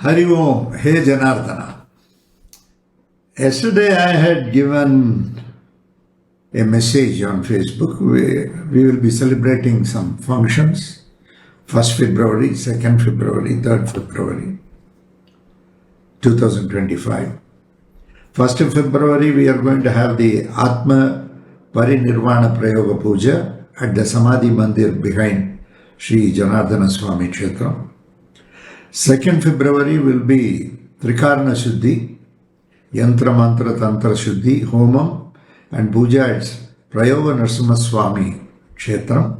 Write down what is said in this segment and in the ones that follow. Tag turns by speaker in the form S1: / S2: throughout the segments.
S1: Hari Om, Hey Janardana. Yesterday I had given a message on Facebook. We will be celebrating some functions. 1st February, 2nd February, 3rd February 2025. 1st of February we are going to have the Atma Parinirvana Prayoga Puja at the Samadhi Mandir behind Sri Janardana Swami Kshetra. 2nd February will be Trikarna Shuddhi, Yantra Mantra Tantra Shuddhi, Homam and Puja at Prayoga Narasimha Swami Kshetra.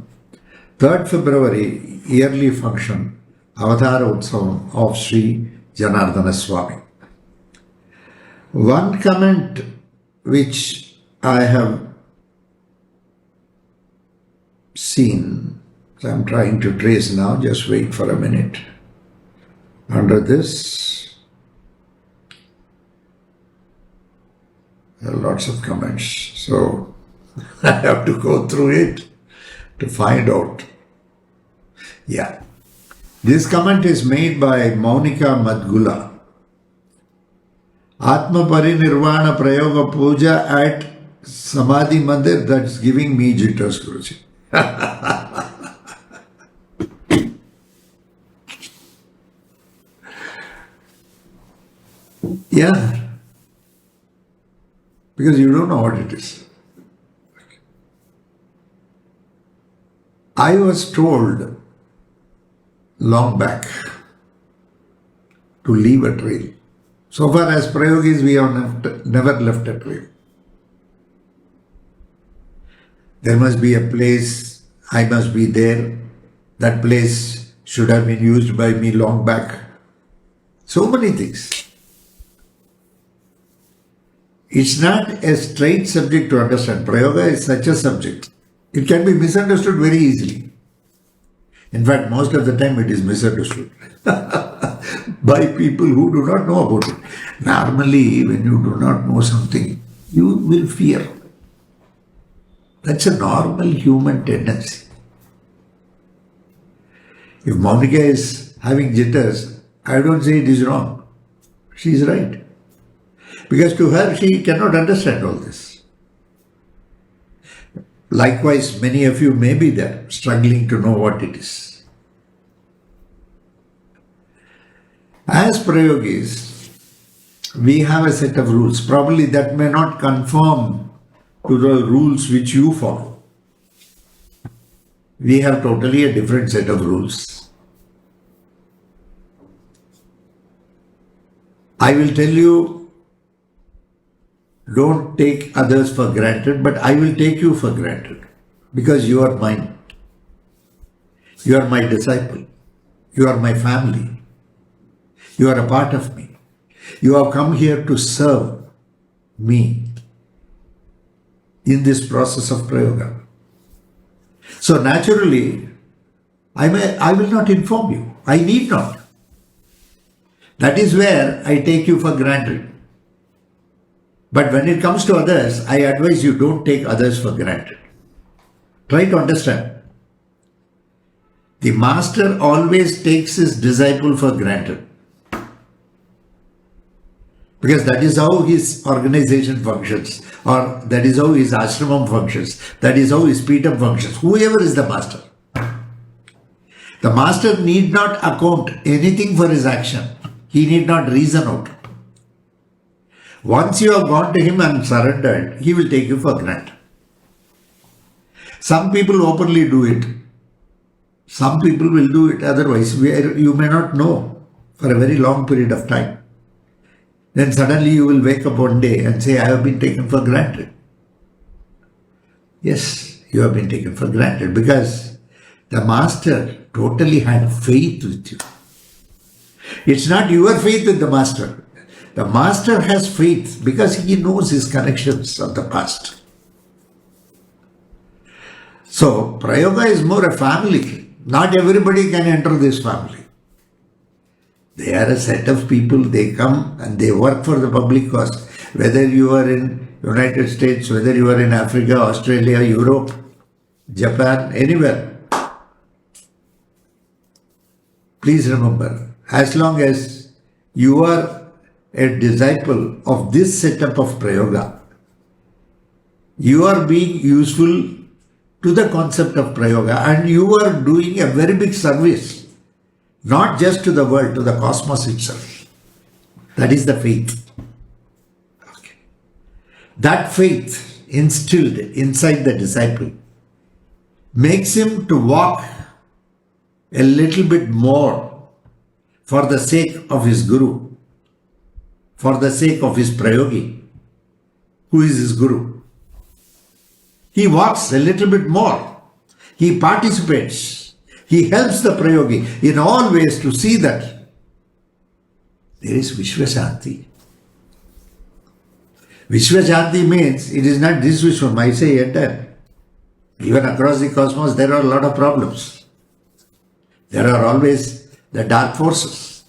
S1: 3rd February, yearly function, Avadhara Utsavam of Sri Janardana Swami. One comment which I have seen, so I'm trying to trace now, just wait for a minute. Under this, there are lots of comments, so I have to go through it to find out. Yeah. This comment is made by Maunika Madgula. Atma Parinirvana Prayoga Puja at Samadhi Mandir, that's giving me jitters, Guruji. Yeah, because you don't know what it is. I was told long back to leave a trail. So far as Prayogis, we have never left a trail. There must be a place, I must be there. That place should have been used by me long back. So many things. It's not a straight subject to understand. Prayoga is such a subject. It can be misunderstood very easily. In fact, most of the time it is misunderstood by people who do not know about it. Normally, when you do not know something, you will fear. That's a normal human tendency. If Monica is having jitters, I don't say it is wrong. She is right. Because to her, she cannot understand all this. Likewise, many of you may be there, struggling to know what it is. As Prayogis, we have a set of rules. Probably that may not conform to the rules which you follow. We have totally a different set of rules. I will tell you, don't take others for granted, but I will take you for granted because you are mine. You are my disciple. You are my family. You are a part of me. You have come here to serve me in this process of Prayoga. So naturally, I will not inform you. I need not. That is where I take you for granted. But when it comes to others, I advise you don't take others for granted. Try to understand. The master always takes his disciple for granted. Because that is how his organization functions, or that is how his ashramam functions, that is how his peetam functions, whoever is the master. The master need not account anything for his action. He need not reason out. Once you have gone to him and surrendered, he will take you for granted. Some people openly do it. Some people will do it otherwise. You may not know for a very long period of time. Then suddenly you will wake up one day and say, I have been taken for granted. Yes, you have been taken for granted because the master totally had faith with you. It's not your faith with the master. The master has faith because he knows his connections of the past. So, Prayoga is more a family. Not everybody can enter this family. They are a set of people, they come and they work for the public cause. Whether you are in United States, whether you are in Africa, Australia, Europe, Japan, anywhere. Please remember, as long as you are a disciple of this setup of Prayoga. You are being useful to the concept of Prayoga, and you are doing a very big service, not just to the world, to the cosmos itself. That is the faith. Okay. That faith instilled inside the disciple makes him to walk a little bit more for the sake of his Guru, for the sake of his Prayogi. Who is his Guru? He walks a little bit more. He participates. He helps the Prayogi in all ways to see that there is Vishwashanti. Vishwashanti means it is not this Vishwam, I say entire. Even across the cosmos there are a lot of problems. There are always the dark forces.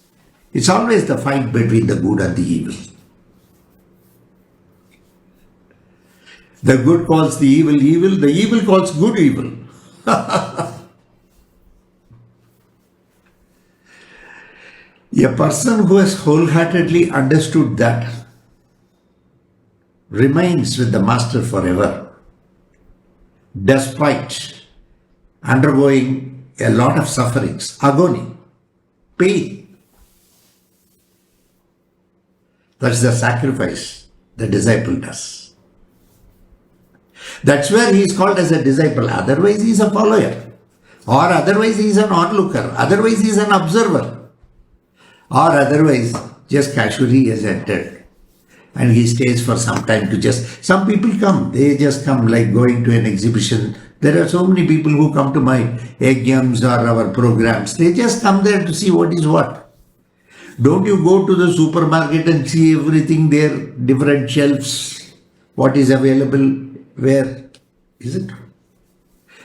S1: It's always the fight between the good and the evil. The good calls the evil evil, the evil calls good evil. A person who has wholeheartedly understood that remains with the Master forever, despite undergoing a lot of sufferings, agony, pain. That's the sacrifice the disciple does. That's where he is called as a disciple. Otherwise he is a follower. Or otherwise he is an onlooker. Otherwise he is an observer. Or otherwise just casually he has entered. And he stays for some time to just... Some people come. They just come like going to an exhibition. There are so many people who come to my yajnams or our programs. They just come there to see what is what. Don't you go to the supermarket and see everything there, different shelves, what is available, where is it?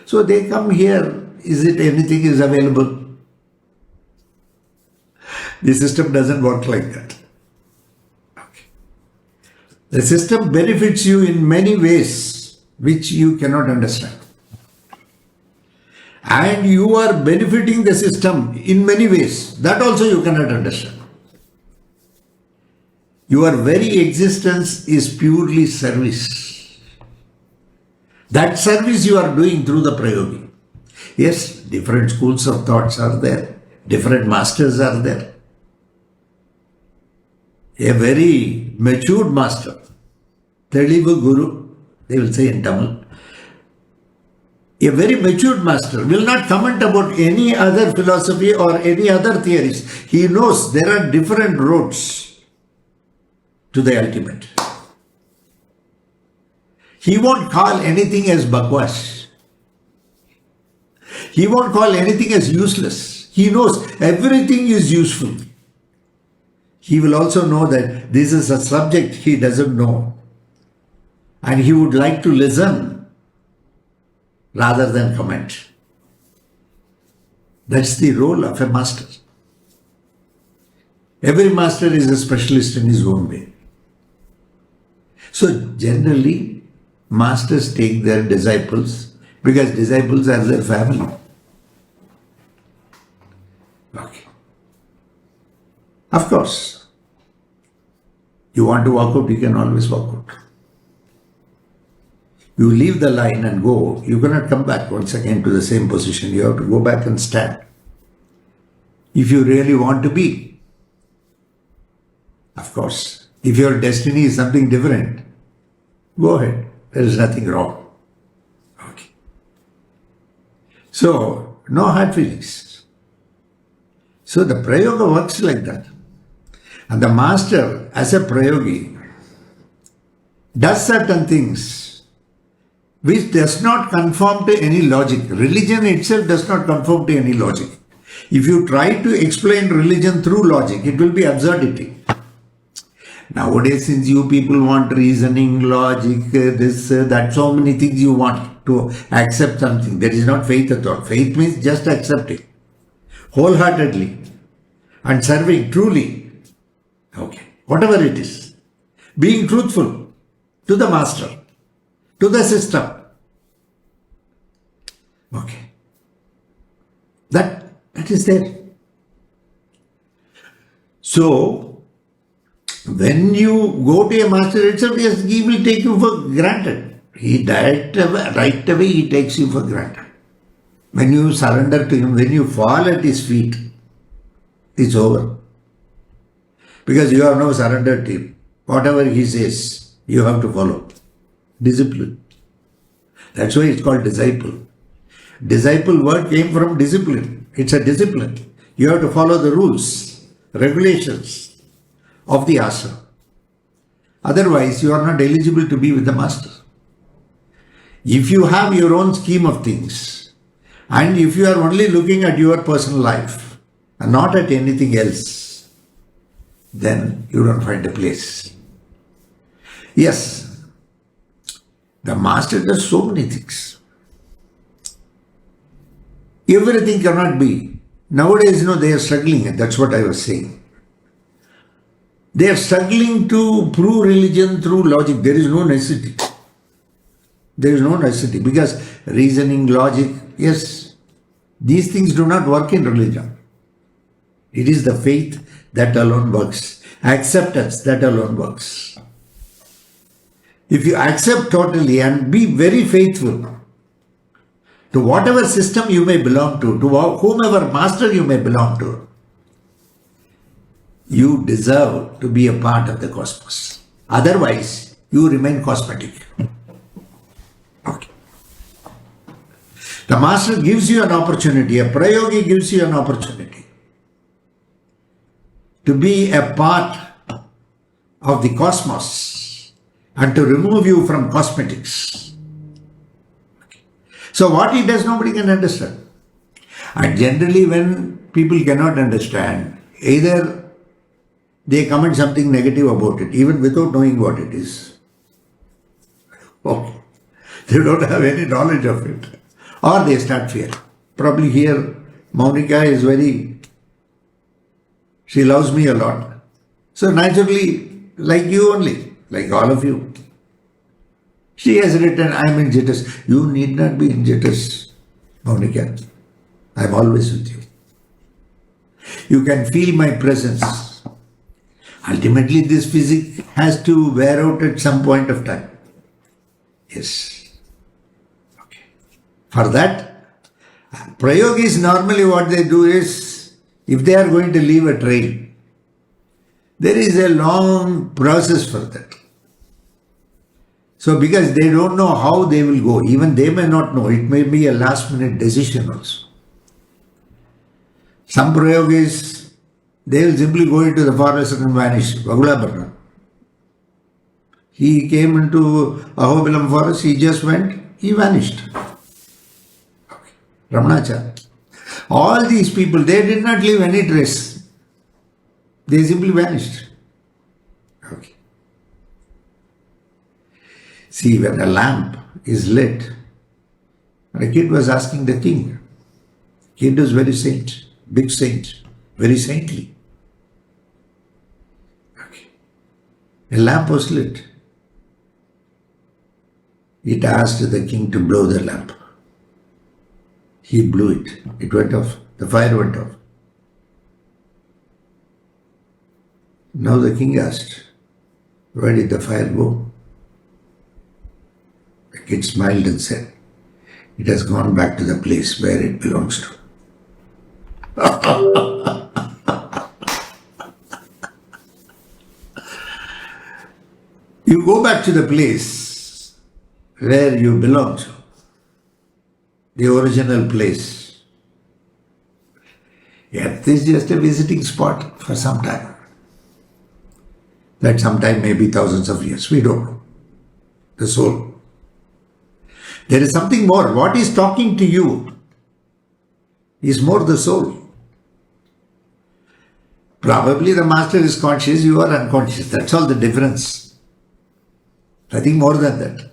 S1: So they come here, is it anything is available? The system doesn't work like that. Okay. The system benefits you in many ways which you cannot understand. And you are benefiting the system in many ways. That also you cannot understand. Your very existence is purely service. That service you are doing through the Prayogi. Yes, different schools of thoughts are there. Different masters are there. A very matured master, Telivu Guru, they will say in Tamil, a very matured master will not comment about any other philosophy or any other theories. He knows there are different roads to the ultimate. He won't call anything as bakwash. He won't call anything as useless. He knows everything is useful. He will also know that this is a subject he doesn't know. And he would like to listen rather than comment. That's the role of a master. Every master is a specialist in his own way. So generally, masters take their disciples because disciples are their family. Okay. Of course, you want to walk out, you can always walk out. You leave the line and go, you cannot come back once again to the same position. You have to go back and stand. If you really want to be. Of course, if your destiny is something different, go ahead. There is nothing wrong. Okay. So, no hard feelings. So the Prayoga works like that. And the master, as a Prayogi, does certain things which does not conform to any logic. Religion itself does not conform to any logic. If you try to explain religion through logic, it will be absurdity. Nowadays, since you people want reasoning, logic, this, that, so many things you want to accept something. That is not faith at all. Faith means just accepting, wholeheartedly, and serving truly. Okay, whatever it is. Being truthful to the master, to the system. Okay. That is there. So, when you go to a master itself, yes, he will take you for granted. Right away he takes you for granted. When you surrender to him, when you fall at his feet, it's over. Because you have now surrendered to him. Whatever he says, you have to follow. Discipline. That's why it's called disciple. Disciple word came from discipline. It's a discipline. You have to follow the rules, regulations of the ashram. Otherwise, you are not eligible to be with the master. If you have your own scheme of things, and if you are only looking at your personal life and not at anything else, then you don't find a place. Yes, the master does so many things. Everything cannot be. Nowadays, they are struggling, and that's what I was saying. They are struggling to prove religion through logic. There is no necessity. There is no necessity because reasoning, logic, yes, these things do not work in religion. It is the faith that alone works. Acceptance that alone works. If you accept totally and be very faithful to whatever system you may belong to whomever master you may belong to, you deserve to be a part of the cosmos. Otherwise, you remain cosmetic. Okay. The master gives you an opportunity, a prayogi gives you an opportunity to be a part of the cosmos and to remove you from cosmetics. Okay. So what he does, nobody can understand. And generally when people cannot understand, either they comment something negative about it, even without knowing what it is. Okay. They don't have any knowledge of it. Or they start fear. Probably here, Monica is she loves me a lot. So naturally, like you only, like all of you. She has written, I am in jitters. You need not be in jitters, Monica. I am always with you. You can feel my presence. Ultimately, this physics has to wear out at some point of time. Yes. Okay. For that, prayogis normally what they do is, if they are going to leave a trail, there is a long process for that. So because they don't know how they will go, even they may not know, it may be a last minute decision also. Some prayogis, they will simply go into the forest and vanish. Bagula. He came into Ahobilam forest, he just went, he vanished. Okay. Ramanacharya. All these people, they did not leave any trace. They simply vanished. Okay. See, when a lamp is lit, and a kid was asking the king, kid was very saint, big saint, very saintly. Okay. A lamp was lit. It asked the king to blow the lamp. He blew it. It went off. The fire went off. Now the king asked, where did the fire go? The kid smiled and said, it has gone back to the place where it belongs to. You go back to the place where you belong to, the original place. Yet this is just a visiting spot for some time. That sometime may be thousands of years. We don't know. The soul. There is something more. What is talking to you is more the soul. Probably the master is conscious, you are unconscious. That's all the difference. Nothing more than that.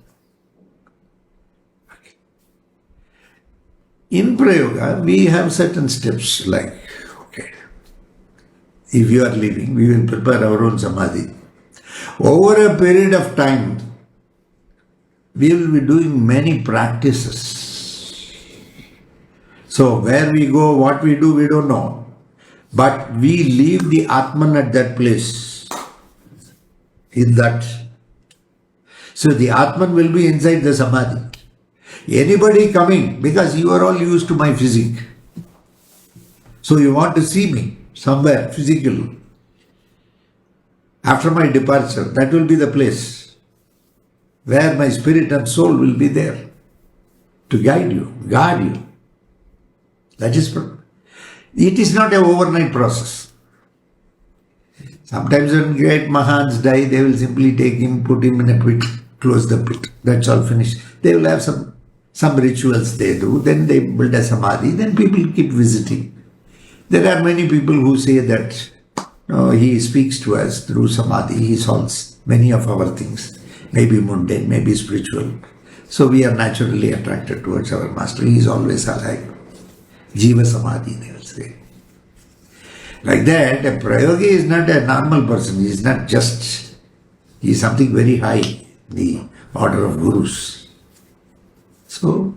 S1: In Prayoga, we have certain steps like, okay, if you are leaving, we will prepare our own samadhi. Over a period of time, we will be doing many practices. So where we go, what we do, we don't know. But we leave the Atman at that place. in that. So the Atman will be inside the Samadhi. Anybody coming, because you are all used to my physique. So you want to see me somewhere physically. After my departure, that will be the place where my spirit and soul will be there to guide you, guard you. That is, it is not an overnight process. Sometimes when great Mahans die, they will simply take him, put him in a pit, close the pit. That's all finished. They will have some rituals they do, then they build a Samadhi, then people keep visiting. There are many people who say that he speaks to us through Samadhi, he solves many of our things, maybe mundane, maybe spiritual. So we are naturally attracted towards our master. He is always alive. Jiva Samadhi, they will say. Like that, a Prayogi is not a normal person. He is not just, he is something very high, the order of Gurus. So,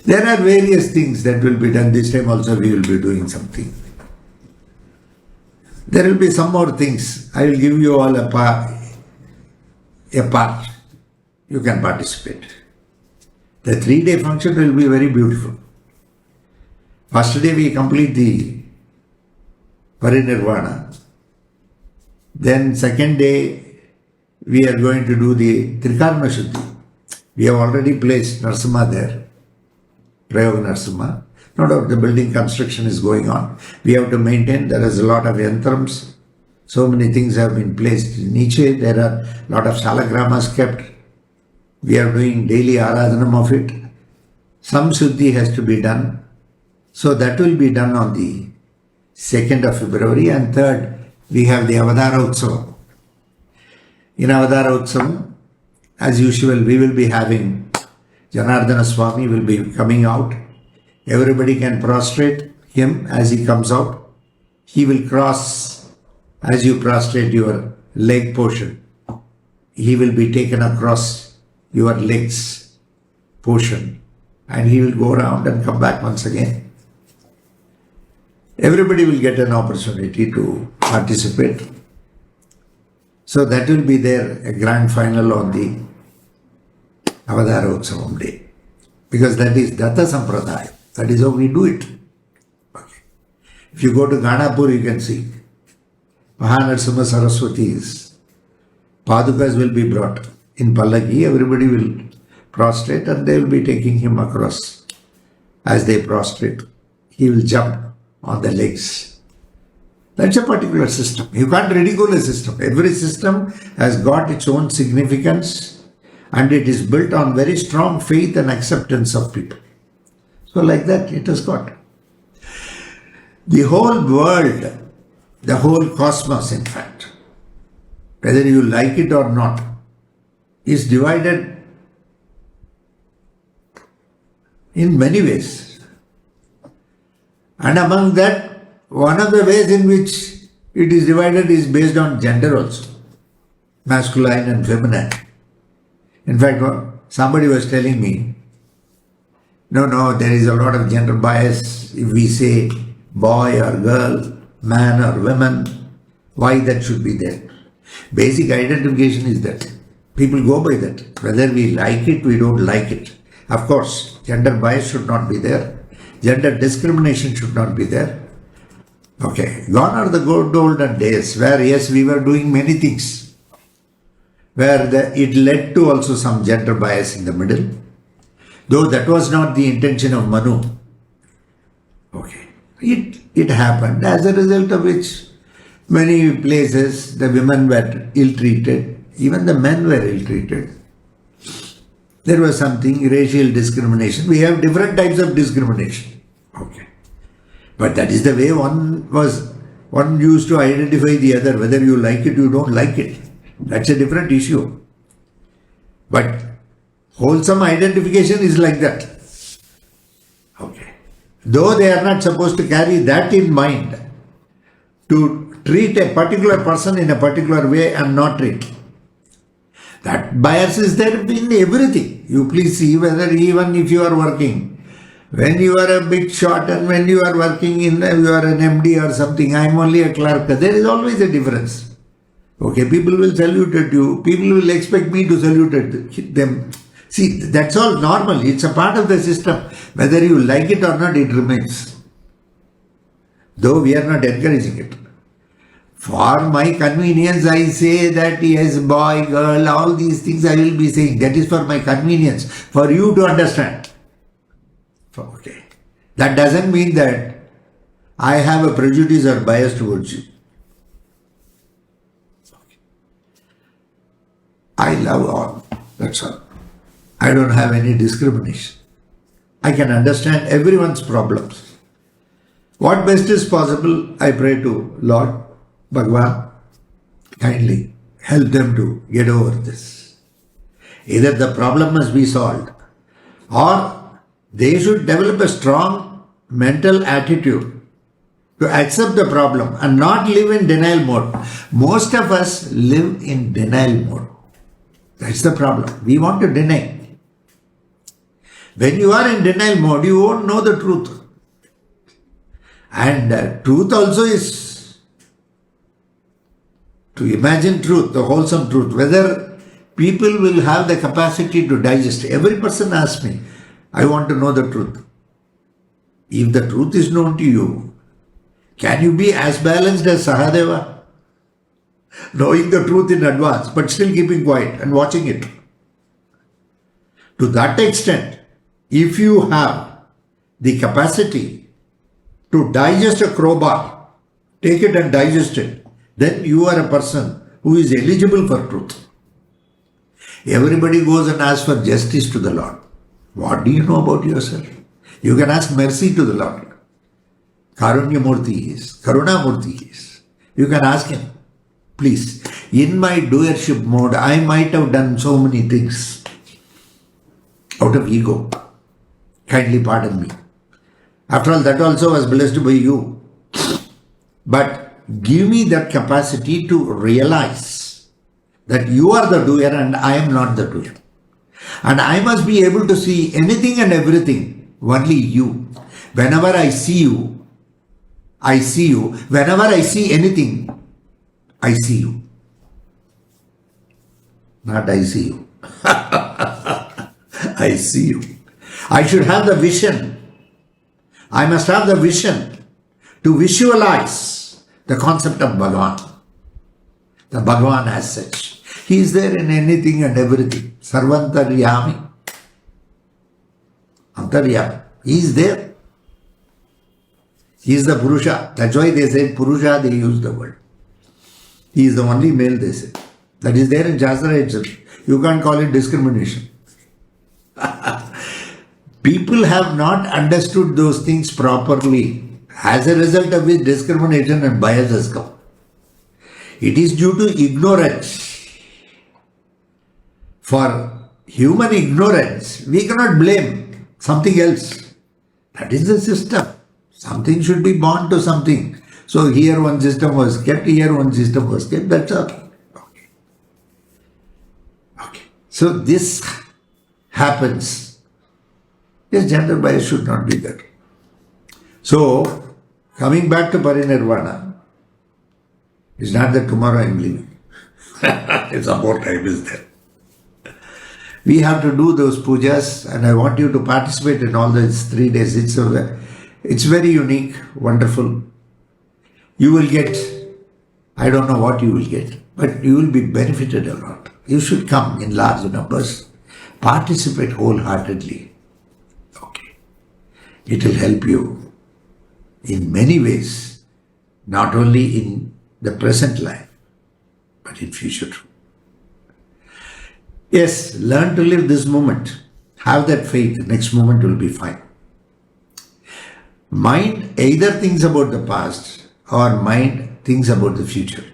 S1: there are various things that will be done. This time also we will be doing something. There will be some more things. I will give you all a part. You can participate. The 3-day function will be very beautiful. First day we complete the Parinirvana. Then second day we are going to do the Trikarma Shuddhi. We have already placed Narsimha there. Prayoga Narsimha. No doubt the building construction is going on. We have to maintain. There is a lot of yantrams. So many things have been placed. In Niche, there are a lot of salagramas kept. We are doing daily aradhanam of it. Some Shuddhi has to be done. So that will be done on the 2nd of February. And 3rd, we have the Avadara Utsavam. In Avadara Utsavam, as usual, we will be having Janardana Swami will be coming out. Everybody can prostrate him as he comes out. He will cross as you prostrate your leg portion. He will be taken across your legs portion and he will go around and come back once again. Everybody will get an opportunity to participate. So that will be there, a grand final on the Avadara Utsavam day. Because that is Datta Sampradaya. That is how we do it. Okay. If you go to Ganapur, you can see Mahanarsimha Saraswati's Padukas will be brought in Pallaki. Everybody will prostrate and they will be taking him across. As they prostrate, he will jump on the legs. That's a particular system. You can't ridicule a system. Every system has got its own significance and it is built on very strong faith and acceptance of people. So like that it has got. The whole world, the whole cosmos in fact, whether you like it or not, is divided in many ways. And among that, one of the ways in which it is divided is based on gender also. Masculine and feminine. In fact, somebody was telling me, no, there is a lot of gender bias. If we say boy or girl, man or woman, why that should be there? Basic identification is that. People go by that. Whether we like it, we don't like it. Of course, gender bias should not be there. Gender discrimination should not be there. Okay, gone are the good olden days where yes, we were doing many things. Where it led to also some gender bias in the middle. Though that was not the intention of Manu. Okay. It happened, as a result of which many places the women were ill-treated, even the men were ill-treated. There was something, racial discrimination. We have different types of discrimination. Okay. But that is the way one used to identify the other, whether you like it, you don't like it. That's a different issue. But wholesome identification is like that. Okay. Though they are not supposed to carry that in mind, to treat a particular person in a particular way and not treat. That bias is there in everything. You please see whether even if you are working, when you are a big shot and when you are working you are an MD or something, I am only a clerk, there is always a difference. Okay, people will salute at you. People will expect me to salute at them. See, that's all normal. It's a part of the system. Whether you like it or not, it remains. Though we are not encouraging it. For my convenience, I say that yes, boy, girl, all these things I will be saying. That is for my convenience, for you to understand. Okay. That doesn't mean that I have a prejudice or bias towards you. I love all. That's all. I don't have any discrimination. I can understand everyone's problems. What best is possible, I pray to Lord Bhagwan, kindly help them to get over this. Either the problem must be solved or they should develop a strong mental attitude to accept the problem and not live in denial mode. Most of us live in denial mode. That's the problem. We want to deny. When you are in denial mode, you won't know the truth. And truth also is to imagine truth, the wholesome truth, whether people will have the capacity to digest. Every person asks me, I want to know the truth. If the truth is known to you, can you be as balanced as Sahadeva? Knowing the truth in advance, but still keeping quiet and watching it. To that extent, if you have the capacity to digest a crowbar, take it and digest it, then you are a person who is eligible for truth. Everybody goes and asks for justice to the Lord. What do you know about yourself? You can ask mercy to the Lord. Karunya Murti is, Karuna Murti is. You can ask him, please, in my doership mode, I might have done so many things out of ego. Kindly pardon me. After all, that also was blessed by you. But give me that capacity to realize that you are the doer and I am not the doer. And I must be able to see anything and everything, only you. Whenever I see you, I see you. Whenever I see anything, I see you. Not I see you. I see you. I should have the vision. I must have the vision to visualize the concept of Bhagavan. The Bhagavan as such. He is there in anything and everything. Sarvantaryami. Antaryami. He is there. He is the Purusha. That's why they say Purusha, they use the word. He is the only male, they say. That is there in Shastra itself. You can't call it discrimination. People have not understood those things properly. As a result of which discrimination and bias has come. It is due to ignorance. For human ignorance, we cannot blame something else. That is the system. Something should be born to something. So here one system was kept, here one system was kept, that's all. Okay. So this happens. Yes, gender bias should not be there. So, coming back to Parinirvana, it's not that tomorrow I am leaving. It's about time is there. We have to do those pujas and I want you to participate in all these 3 days. It's very unique, wonderful. You will get, I don't know what you will get, but you will be benefited a lot. You should come in large numbers, participate wholeheartedly. Okay. It will help you in many ways, not only in the present life, but in future too. Yes, learn to live this moment. Have that faith, next moment will be fine. Mind either thinks about the past or mind thinks about the future.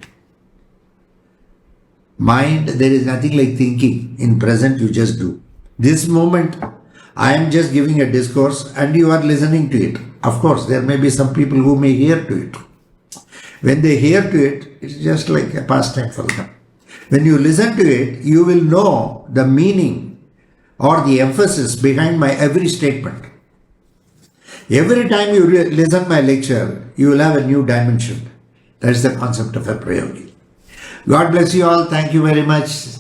S1: Mind, there is nothing like thinking. In present, you just do. This moment, I am just giving a discourse and you are listening to it. Of course, there may be some people who may hear to it. When they hear to it, it's just like a pastime for them. When you listen to it, you will know the meaning or the emphasis behind my every statement. Every time you listen my lecture, you will have a new dimension. That is the concept of a prayogi. God bless you all. Thank you very much.